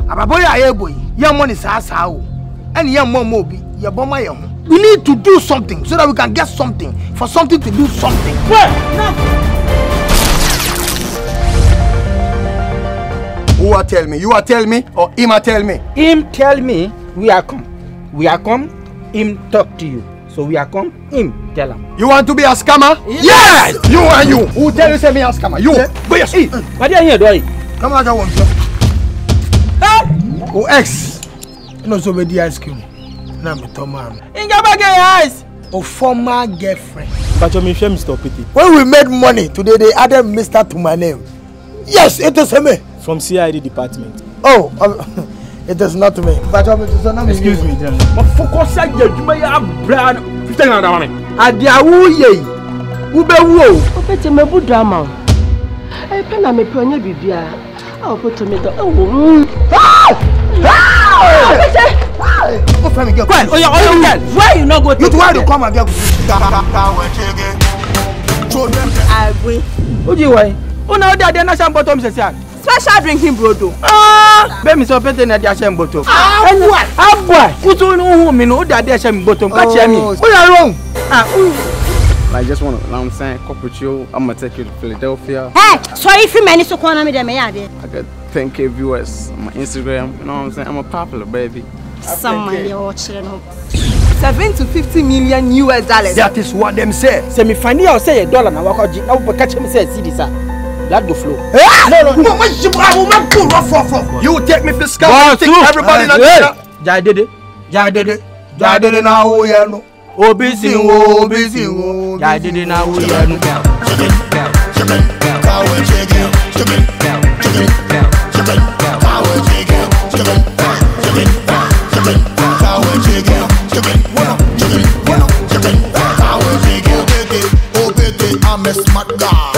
Ababoy ayeboy, your money sao. And your mom mobi, your bomber young. We need to do something so that we can get something. For something to do something. Where? No. Who are tell me? You are tell me or him are tell me? Him tell me we are come. We are come, him talk to you. So we are come, him tell him. You want to be a scammer? Yes! You and you. Who tell you say me a scammer? You. But yes. What are you doing? Come on, I want to. Oh, ex. You know, so with the ice cream. Now me Thomas. In your bag eyes. Oh, former girlfriend. But you share Mr. Pity. When we made money today, they added Mr. to my name. Yes, it is me. From CID department. Oh, it is not me. But excuse me, gentlemen. But focus on your brand. Pretend on that one. Adia wuye. Ube wo. Opete me bu drama. E pe na me pe onye bibia. Ah, opete me do. Go find me girl. Well, oh your girl. Why you not go to? You try to come and get. I agree. Who do you why? Oh now they are not bottom say. Special drinking brodo. Ah, be me so pete na dia shame bottom. Ah, boy. Kuto no me no dia dia shame bottom. Catch me. Who are wrong? I just want to, you know what I'm saying, cope with you. I'm gonna take you to Philadelphia. Hey, sorry if you many so corner me them I got 10K viewers on my Instagram. You know what I'm saying? I'm a popular baby. Someone you're watching. 7 to 50 million US dollars. That is what them say. Say me find out say $1 na wako ji. Na wo catch me say see this. Blood go flow. No. You take me for scam. Everybody in the Ja dede na wo ya no. Obi sinwo. Ja dede na wo ya no. I'm a smart guy.